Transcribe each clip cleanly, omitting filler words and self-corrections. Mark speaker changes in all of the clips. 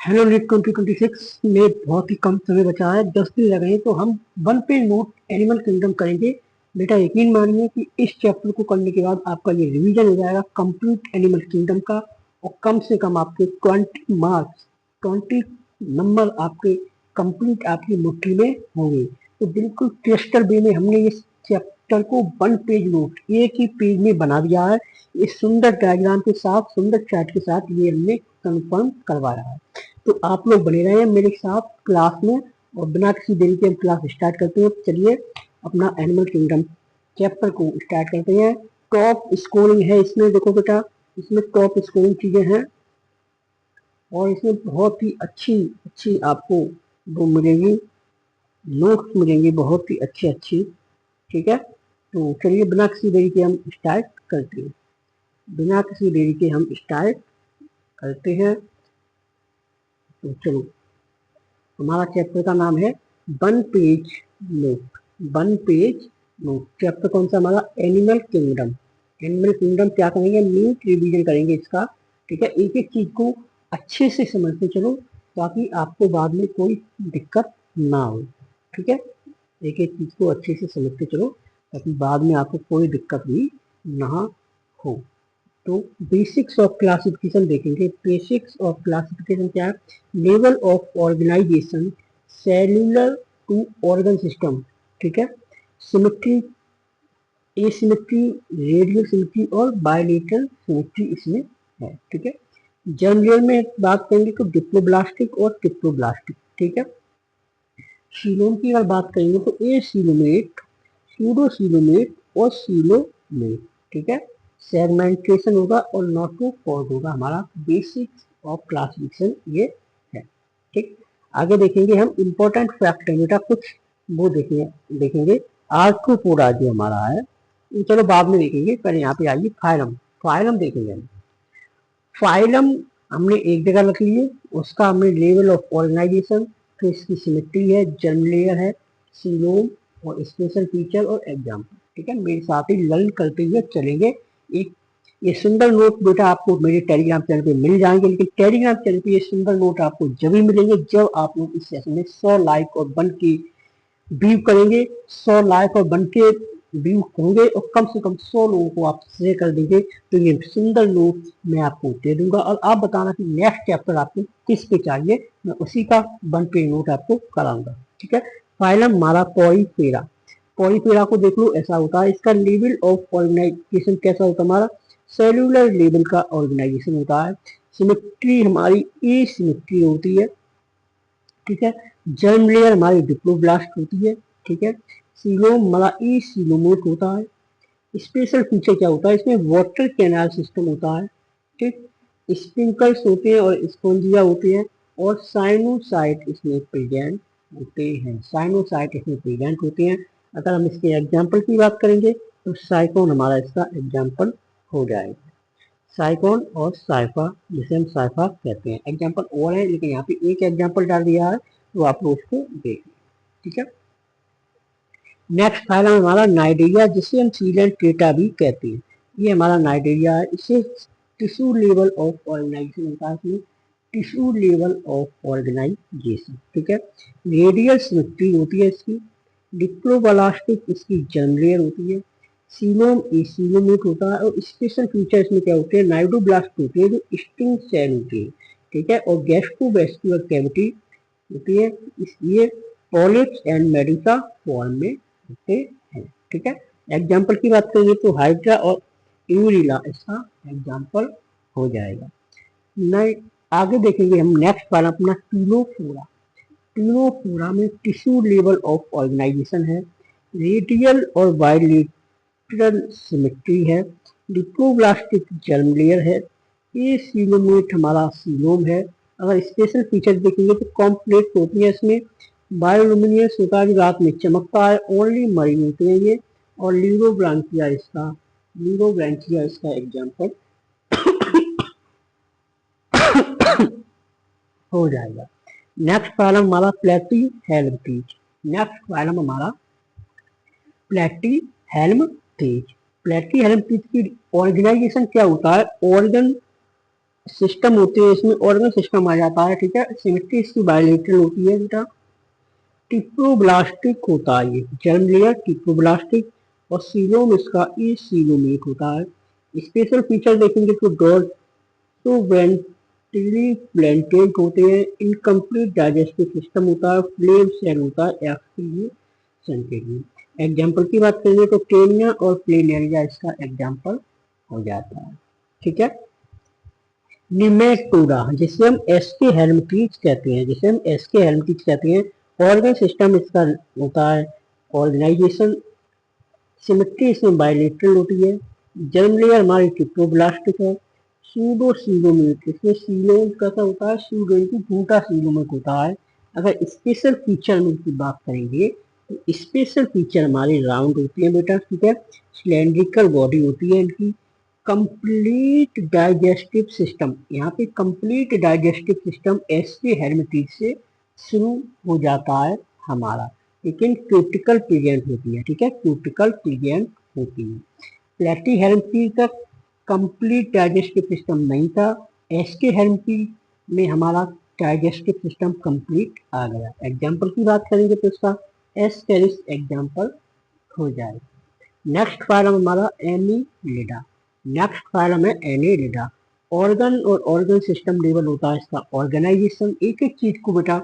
Speaker 1: Hello NEET 2026 में बहुत ही कम समय बचा है, 10 दिन लगे हैं, तो हम one page note animal kingdom करेंगे। बेटा यकीन मानिए कि इस चैप्टर को करने के बाद आपका ये रिवीजन हो जाएगा कंप्लीट एनिमल किंगडम का, और कम से कम आपके 20 मार्क्स, 20 नंबर आपके कंप्लीट आपकी मुट्ठी में होंगे। तो बिल्कुल क्लस्टर वे में हमने इस चैप्टर को वन पेज नोट एक ही पेज में बना दिया है। इस सुंदर डायग्राम के साथ, सुंदर चार्ट के साथ ये हमने कंफर्म करवाया है। तो आप लोग बने रहे मेरे साथ क्लास में, और बिना किसी देरी के हम क्लास स्टार्ट करते हैं। चलिए अपना एनिमल किंगडम चैप्टर को स्टार्ट करते हैं। टॉप स्कोरिंग है इसमें, देखो बेटा इसमें टॉप स्कोरिंग चीजें हैं, और इसमें बहुत ही अच्छी अच्छी आपको वो मिलेगी, नोट्स मिलेंगी बहुत ही अच्छी अच्छी। ठीक है, तो चलिए बिना किसी देरी के हम स्टार्ट करते हैं। बिना किसी देरी के हम स्टार्ट करते हैं। तो चलो, हमारा चैप्टर का नाम है one page note. One page note chapter कौन सा हमारा? Animal kingdom. एनिमल किंगडम क्या करेंगे? नीट रिवीजन करेंगे इसका। ठीक है, एक एक चीज को अच्छे से समझते चलो, ताकि आपको बाद में कोई दिक्कत ना हो। ठीक है, एक एक चीज को अच्छे से समझते चलो, ताकि बाद में आपको कोई दिक्कत भी ना हो। तो बेसिक्स ऑफ क्लासिफिकेशन देखेंगे। बेसिक्स ऑफ क्लासिफिकेशन क्या है? Level of organisation, cellular to organ system. ठीक है, सिमेट्री, एसिमेट्री, रेडियल सिमेट्री और बायलेटरल सिमेट्री इसमें है। ठीक है, जनरल में बात करेंगे तो डिप्लोब्लास्टिक और ट्रिप्लोब्लास्टिक। ठीक है, सीलोम की अगर बात करेंगे तो ए सीलोमेट, सूडोसीलोमेट और सीलोमेट। ठीक है, सेगमेंटेशन होगा और नोटोकॉर्ड होगा। हमारा बेसिक्स ऑफ क्लासिफिकेशन ये है। ठीक, आगे देखेंगे हम इंपॉर्टेंट फैक्ट है बेटा, कुछ वो देखेंगे आर्थ्रोपोडा जो हमारा है, ये चलो बाद में देखेंगे, पहले यहाँ पे आइए फाइलम। फाइलम देखेंगे हम। फाइलम हमने एक जगह रख लिए, उसका हमने लेवल ऑफ ऑर्गेनाइजेशन, तो इसकी सिमेट्री है, जर्म लेयर है, सीलोम और स्पेशल फीचर और एग्जाम्पल। ठीक है, मेरे साथ ही लर्न करते हुए चलेंगे। एक ये सुंदर नोट बेटा आपको मेरे टेलीग्राम चैनल पे मिल जाएंगे, लेकिन टेलीग्राम चैनल पे ये सुंदर नोट आपको जब भी मिलेंगे जब आप लोग इस सेशन में 100 लाइक और 1 की व्यू करेंगे। 100 लाइक और 1 के व्यू होंगे और कम से कम 100 लोगों को आप शेयर कर देंगे, तो ये सुंदर नोट मैं आपको दे दूंगा, और आप बताना कि नेक्स्ट चैप्टर आपको किस पे चाहिए, मैं उसी का 1 पेज नोट आपको कराऊंगा। ठीक है, फाइलम हमारा पॉलीफेरा। पॉलीफेरा को देख लो, ऐसा होता है। इसका लेवल ऑफ ऑर्गेनाइजेशन कैसा होता है? हमारा सेल्यूलर लेवल का ऑर्गेनाइजेशन होता है। सिमेट्री हमारी ए सिमेट्री होती है। ठीक है, जर्म लेयर हमारी डिप्लोब्लास्ट होती है। ठीक है, सीलोम हमारा ई सीलोमेट होता है। स्पेशल फीचर क्या होता है? इसमें वाटर कैनाल सिस्टम होता है। ठीक, स्प्रिंकल्स होते हैं और स्पॉन्जिया होते हैं, और साइनोसाइट इसमें प्रेजेंट होते हैं। साइनोसाइट इसमें प्रेजेंट होते हैं। अगर हम इसके एग्जाम्पल की बात करेंगे तो साइकोन हमारा इसका एग्जाम्पल हो जाएगा। साइकोन और साइफा, जिसे हम साइफा कहते हैं। एग्जाम्पल और है, लेकिन यहाँ पे एक एग्जाम्पल डाल दिया है, तो आप लोग उसको देख। ठीक है, नेक्स्ट फाइलम हमारा नाइडेरिया, जिसे हम सीलेंट क्रेटा भी कहते हैं। ये हमारा नाइडेरिया है। इसे टिश्यू लेवल ऑफ ऑर्गेनाइजेशन होता है, इसमें टिश्यू लेवल ऑफ ऑर्गेनाइजेशन। ठीक है, रेडियल सिमेट्री होती है इसकी, डिप्लोब्लास्टिक इसकी जर्म लेयर होती है, सीलोम ए सीलोमेट होता है, और स्पेशल फीचर इसमें क्या होते हैं? नाइडोब्लास्ट होते हैं जो स्टिंग सेल होते हैं। ठीक है, और गैस्ट्रोवेस्कुलर कैविटी होती है। इसलिए पॉलिप्स एंड मेडुसा फॉर्म में होते हैं। ठीक है, एग्जाम्पल की बात करेंगे तो हाइड्रा और यूरिला इसका एग्जाम्पल हो जाएगा। नहीं, आगे देखेंगे हम नेक्स्ट वाला अपना टीलोफोरा। टीलोफोरा में टिश्यू लेवल ऑफ ऑर्गेनाइजेशन है, रेडियल और बायलेटरल सिमेट्री है, डिप्लोब्लास्टिक जर्म लेयर है, ये सीलोमेट हमारा सीलोम है। अगर स्पेशल फीचर देखेंगे तो कॉम्प्लेक्स होती है इसमें, बायोलुमिनियस होता है, रात में चमकता है, ओनली मरीन होते हैं ये, और लीरोब्रांचिया इसका एग्जाम्पल हो जाएगा। नेक्स्ट कॉलम हमारा प्लेटी हेल्म पीच। नेक्स्ट कॉलम हमारा प्लेटी हेल्म पीच। प्लेटी हेल्म पीच की ऑर्गेनाइजेशन क्या होता है? ऑर्गन सिस्टम होते हैं, इसमें ऑर्गन सिस्टम आ जाता है, ठीक है। सिमेट्री इसकी बायलेटरल होती है बेटा। टिप्रोब्लास्टिक होता है ये जर्म लेयर टिप्रोब्लास्टिक, और सीलोम इसका ई सीलोमेट होता है। स्पेशल फीचर देखेंगे तो डॉट तो वेंट्रली प्लेंटेट होते हैं, इनकम्प्लीट डाइजेस्टिव सिस्टम होता है, फ्लेम सेल होता है एक्सक्रीशन। एग्जाम्पल की बात करेंगे तो टेनिया और प्लेनेरिया इसका एग्जाम्पल हो जाता है, ठीक है। निमेटोडा जिसे हम एसके हेल्मटीज कहते हैं, जिसे हम एसके हेल्मटीज कहते हैं, ऑर्गन सिस्टम इसका होता है। ऑर्गेनाइजेशन सिमेट्री इसमें बायलेटरल होती है। जर्म लेयर हमारी ट्रिप्लोब्लास्टिक है। सूडो सीलोमेट इसमें सीलोम कैसा होता है, सूडो इनकी झूठा सीलोमेट होता है। अगर स्पेशल फीचर में की बात करेंगे तो स्पेशल फीचर हमारी राउंड होती है बेटा, ठीक है। सिलेंड्रिकल बॉडी होती है इनकी। कंप्लीट डाइजेस्टिव सिस्टम, यहाँ पे कंप्लीट डाइजेस्टिव सिस्टम एसके हेर्मिटीज से शुरू हो जाता है हमारा, लेकिन क्यूटिकल प्रेजेंट होती है, ठीक है, क्यूटिकल प्रेजेंट होती है। प्लेटी हेर्मिटीज तक कंप्लीट डाइजेस्टिव सिस्टम नहीं था, एसके हेर्मिटीज में हमारा डाइजेस्टिव सिस्टम कंप्लीट आ गया। एग्जाम्पल की बात करेंगे तो इसका एस्केरिस एग्जाम्पल हो जाएगा। नेक्स्ट फाइलम हमारा एनीलिडा। नेक्स्ट फाइलम है एनीलिडा। ऑर्गन और ऑर्गन सिस्टम लेवल होता है इसका ऑर्गेनाइजेशन। एक एक चीज को बेटा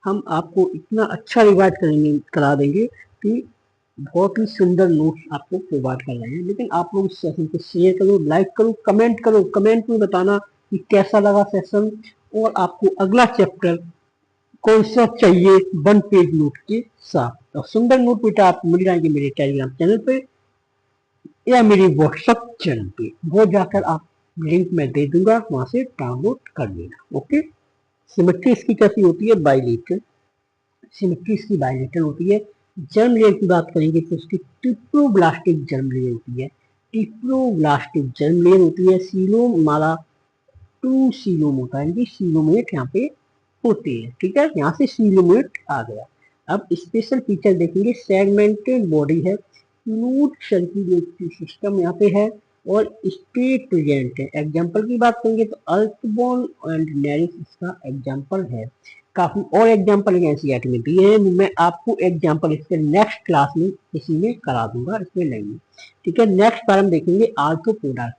Speaker 1: हम आपको इतना अच्छा रिवाइज करेंगे, करा देंगे कि बहुत ही सुंदर नोट्स आपको प्रोवाइड कर रहे हैं। लेकिन आप लोग इस सेशन को शेयर करो, लाइक करो, कमेंट करो, कमेंट में बताना कि कैसा लगा सेशन, और आपको अगला चैप्टर कौन सा चाहिए 1 पेज नोट के साथ। और सुंदर नोट बेटा आप मिल जाएंगे मेरे टेलीग्राम चैनल पे या मेरी व्हाट्सएप चैनल पे, वो जाकर आप लिंक मैं दे दूंगा, वहां से डाउनलोड कर लेना। ओके। सिमेट्री इसकी कैसी होती है, बाइलेटरल। सिमेट्री इसकी बाइलेटरल होती है। जर्म लेयर की बात करेंगे तो उसकी ट्रिप्लोब्लास्टिक जर्म लेयर होती है। ट्रिप्लोब्लास्टिक जर्म लेयर होती है। सीलोम हमारा 2 सीलोम होता है, सीलोमेट यहाँ पे होते हैं, ठीक है। यहाँ से सीलोमेट आ गया। अब स्पेशल फीचर देखेंगे, सेगमेंटेड बॉडी है, स्मूथ सर्कुलेटरी सिस्टम यहाँ पे है, और स्टेट प्रेजेंट है। एग्जाम्पल की बात करेंगे तो अल्थबोन एंड नेरिस इसका एग्जाम्पल है। काफी और एग्जाम्पल एनसीईआरटी में दिए हैं, मैं आपको एग्जाम्पल इसके नेक्स्ट क्लास में किसी में करा दूंगा, इसमें नहीं, ठीक है। नेक्स्ट पर हम देखेंगे आर्थ्रोपोडा।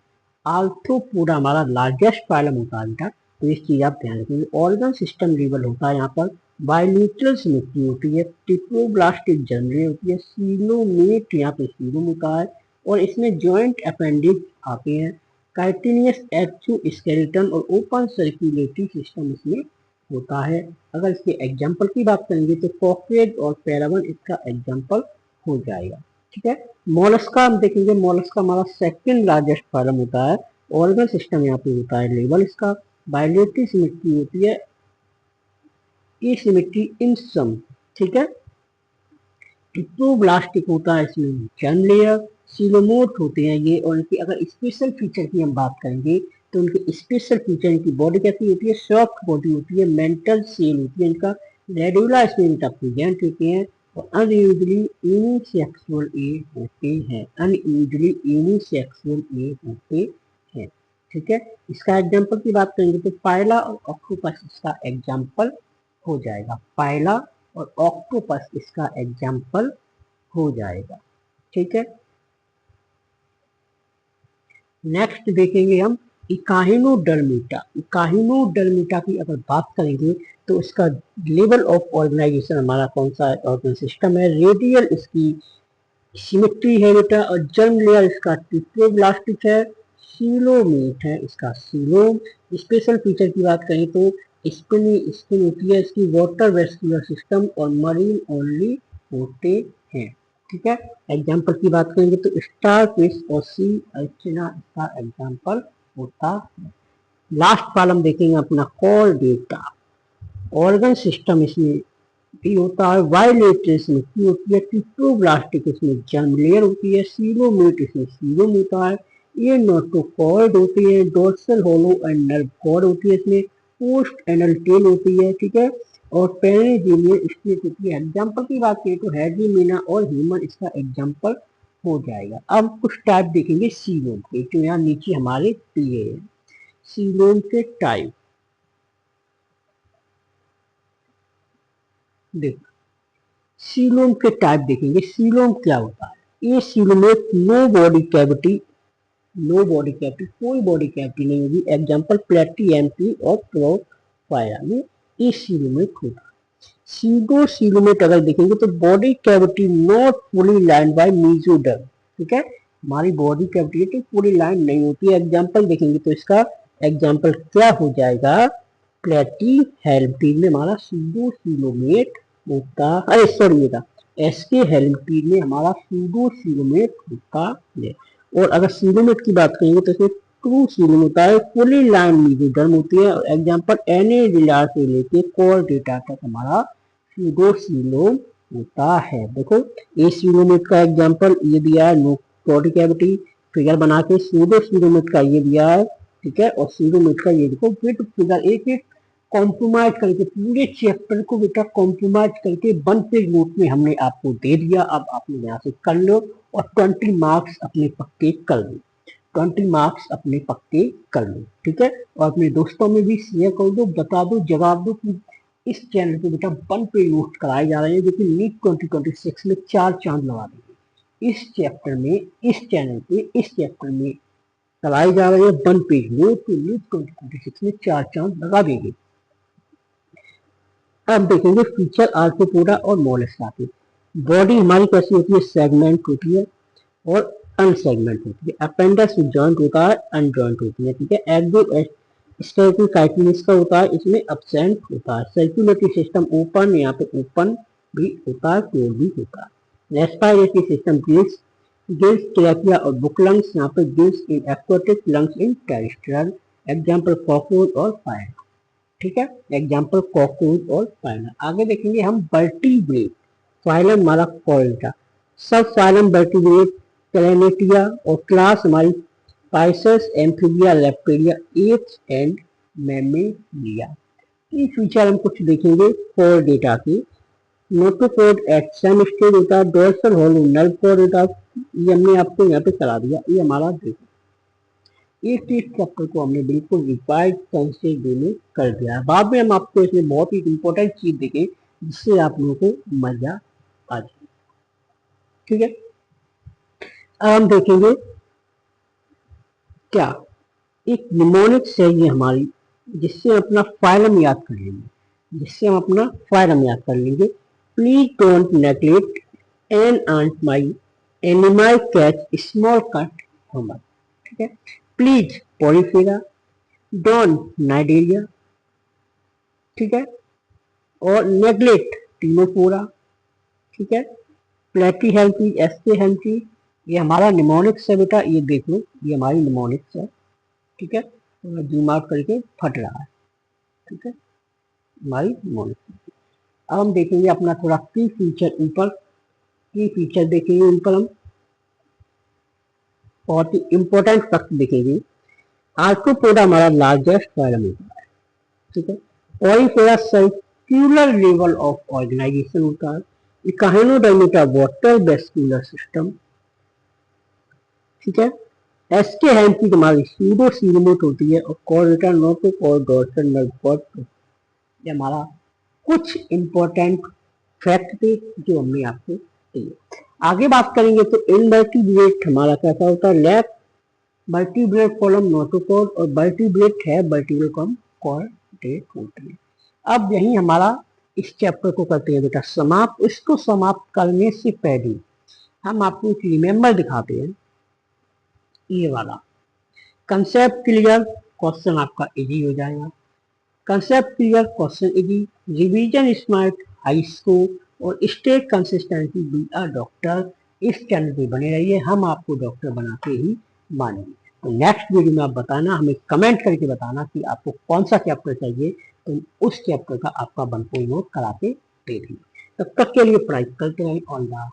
Speaker 1: आर्थ्रोपोडा हमारा लार्जेस्ट फाइलम होता है बेटा, तो इस चीज आप ध्यान रखेंगे। ऑर्गन सिस्टम लेवल होता है यहाँ पर, बायलेटरल सिमेट्री होती है, ट्रिप्लोब्लास्टिक जर्म होती है, सीलोमेट यहाँ पे सीलोम होता है, और इसमें जॉइंट अपेंडिक्स आते हैं, काइटिनियस एक्सोस्केलेटन और ओपन सर्कुलेटरी सिस्टम इसमें होता है। अगर इसके एग्जाम्पल की बात करेंगे तो कॉकरेज और पैरावन इसका एग्जाम्पल हो जाएगा, ठीक है। मोलस्का हम देखेंगे, मोलस्का हमारा सेकंड लार्जेस्ट फाइलम होता है। ऑर्गन सिस्टम यहाँ पे होता है लेवल इसका, बायलेटरल सिमेट्री होती है, ये सिमेट्री इन सम, ठीक है। ट्रिप्लोब्लास्टिक होता है इसमें जर्म लेयर, सीलोमोट होते हैं ये, और इनकी अगर स्पेशल फीचर की हम बात करेंगे तो उनके स्पेशल फीचर, इनकी बॉडी कैसी होती है, सॉफ्ट बॉडी होती है, मेंटल सेल होती है, इनका रेडुला इसमें इनका प्रेजेंट होते हैं, और अनयूजली यूनिसेक्सुअल ए होते हैं, अनयूजली यूनिसेक्सुअल ए होते हैं, ठीक है। इसका एग्जाम्पल की बात करेंगे तो पायला और ऑक्टोपस इसका एग्जाम्पल हो जाएगा, पायला और ऑक्टोपस इसका एग्जाम्पल हो जाएगा, ठीक है। नेक्स्ट देखेंगे हम इकाहिनोडर्मिटा। इकाहिनोडर्मिटा की अगर बात करेंगे तो इसका लेवल ऑफ ऑर्गेनाइजेशन हमारा कौन सा ऑर्गन सिस्टम है, रेडियल इसकी सिमेट्री है बेटा, और जर्म लेयर इसका ट्रिप्लोब्लास्टिक है, सीलोमेट है इसका सीलोम। स्पेशल फीचर की बात करें तो स्पिनी स्किन होती है इसकी, वाटर वेस्कुलर सिस्टम और मरीन ओनली होते हैं, ठीक है। एग्जाम्पल की बात करेंगे तो स्टार फिश और सी अर्चिना इसका एग्जाम्पल होता है। लास्ट कॉलम देखेंगे अपना कॉल डेटा। ऑर्गन सिस्टम इसमें भी होता है, वायलेटरल इसमें की होती है, ट्रिप्लोब्लास्टिक इसमें जर्म लेयर होती है, सीलोमेट इसमें सीलोम होता है, ये नोटोकॉर्ड होती है, dorsal hollow and nerve cord होती है, इसमें पोस्ट एनल टेल होती है, ठीक है, और पेरिजीनियल स्टेट होती है। एग्जाम्पल की बात करें तो हैडलीमीना और ह्यूमन इसका एग्जाम्पल हो जाएगा। अब कुछ टाइप देखेंगे सीलोम के, जो यहाँ नीचे हमारे दिए हैं। सीलोम के टाइप। देखो सीलोम के टाइप देखेंगे, सीलोम क्या होता है। ये सीलोम एक no body cavity, no body cavity, कोई बॉडी कैविटी नहीं होगी। एग्जाम्पल प्लेटी एमपी और प्रोफाइला में ये सीलोमेट होता है। सीडो सीलोमेट अगर देखेंगे तो body cavity not fully line by mesoderm, ठीक है, हमारी बॉडी कैविटी तो पूरी लाइन नहीं होती है। एग्जाम्पल देखेंगे तो इसका एग्जाम्पल क्या हो जाएगा, प्लेटी हेल्मटीन में हमारा सीडो सीलोमेट होता, अरे सॉरी बेटा एसके हेल्मटीन में हमारा सीडो सीलोमेट होता है। और अगर सीलोमेट की बात करेंगे तो इसमें ट्रू सीलोम होता है, फुली लाइन मीजोडर्म होती है। एग्जाम्पल एने रिलार से लेके कोर डेटा तक हमारा सीडो सीलोम होता है। देखो ए सीलोमेट का एग्जाम्पल ये दिया है, नो बॉडी कैविटी, फिगर बना के सीडो सीलोमेट का ये दिया है, ठीक है, और सीलोमेट का ये देखो विद फिगर एक एक कॉम्प्रोमाइज करके पूरे चैप्टर को बेटा कॉम्प्रोमाइज करके 1 पेज नोट में हमने आपको दे दिया। अब आपने यहाँ से कर लो और 20 मार्क्स अपने पक्के कर लो, 20 मार्क्स अपने पक्के कर लो, ठीक है। और अपने दोस्तों में भी शेयर कर दो, बता दो, जवाब दो कि इस चैनल पे बेटा 1 पेज नोट कराए जा रहे हैं जो कि नीट 2026 में 4 चांद लगा देंगे। इस चैप्टर में, इस चैनल पे इस चैप्टर में कराए जा रहे हैं 1 पेज नोट, तो नीट 2026 में 4 चांद लगा देंगे। अब देखेंगे फीचर आर्थ्रोपोडा और मोलस्का के। बॉडी हमारी कैसी होती है, सेगमेंट होती है और अनसेगमेंट होती है। अपेंडिक्स जॉइंट होता है, अनजॉइंट होती है, ठीक है। एक्टिव स्केलेटल काइटिन का होता है, इसमें एब्सेंट होता है। सर्कुलेटरी सिस्टम ओपन, यहाँ पे ओपन भी होता है, क्लोज भी होता है। Respiratory system gills, gills trachea और बुक लंग्स, यहाँ पे gills in aquatic, lungs in terrestrial. Example cockroach और फाइना, ठीक है, एग्जाम्पल कॉकरोच और फाइना। आगे देखेंगे हम वर्टिब्रेट, फाइलम हमारा कॉर्डेटा, सब फाइलम वर्टिब्रेट, क्लैनेटिया और क्लास हमारी पाइसस, एम्फीबिया, लेप्टेरिया, एप्स एंड मैमेलिया। ये फीचर हम कुछ देखेंगे कोर डेटा के। नोटोकॉर्ड एट सम स्टेज होता है, डोर्सल हॉलो नर्व कॉर्ड होता है, ये हमने आपको यहाँ पे करा दिया। ये हमारा देखो इस चैप्टर को हमने बिल्कुल रिवाइज कंसेप्ट में कर दिया है। बाद में हम आपको इसमें बहुत ही इंपॉर्टेंट चीज देखें जिससे आप लोगों को मजा आ जाए, ठीक है। अब हम देखेंगे क्या एक निमोनिक्स है ये हमारी, जिससे हम अपना फाइलम याद कर लेंगे, जिससे हम अपना फाइलम याद कर लेंगे। Please don't neglect an ant my animal catch small cut hammer, ठीक है। प्लीज पॉलीफेरा, डॉन नाइडेरिया, ठीक है, और नेग्लेक्ट टीनोफोरा, ठीक है। प्लेटी हेल्थी, एसके हेल्थी, ये हमारा निमोनिक्स है बेटा, ये देख लो ये हमारी निमोनिक्स है, ठीक है। जूम आउट करके फट रहा है, ठीक है, हमारी निमोनिक्स। अब हम देखेंगे अपना थोड़ा की फीचर, ऊपर की फीचर देखेंगे, ऊपर हम बहुत ही इंपॉर्टेंट फैक्ट देखेंगे। आर्थ्रोपोडा हमारा लार्जेस्ट फाइलम होता है, ठीक है। Porifera cellular level of organisation होता है। इकाहेनोडर्मिटा वाटर वेस्कुलर सिस्टम, ठीक है। एसके हैंड की हमारी सूडो सीलोमेट होती है और Chordata notochord dorsal nerve cord. ये हमारा कुछ इंपॉर्टेंट फैक्ट थे जो हमने आपको दिए। आगे बात करेंगे तो इनवर्टिब्रेट हमारा कैसा होता है, लेफ्ट वर्टिब्रेट कॉलम नोटोकॉर्ड और वर्टिब्रेट है वर्टिब्रल कॉलम कॉर्डेट होती है। अब यही हमारा इस चैप्टर को करते हैं बेटा समाप्त। इसको समाप्त करने से पहले हम आपको एक रिमेंबर दिखाते हैं, ये वाला कंसेप्ट क्लियर, क्वेश्चन आपका इजी हो जाएगा। Concept clear, question easy, revision smart, high score और stay consistency be a doctor. इस चैनल पे बने रहिए, हम आपको डॉक्टर बनाते ही मानेंगे। तो नेक्स्ट वीडियो में आप बताना, हमें कमेंट करके बताना कि आपको कौन सा चैप्टर चाहिए, तो उस चैप्टर का आपका 1 पेज नोट करा के दे देंगे। तब तक के लिए पढ़ाई करते रहें। All the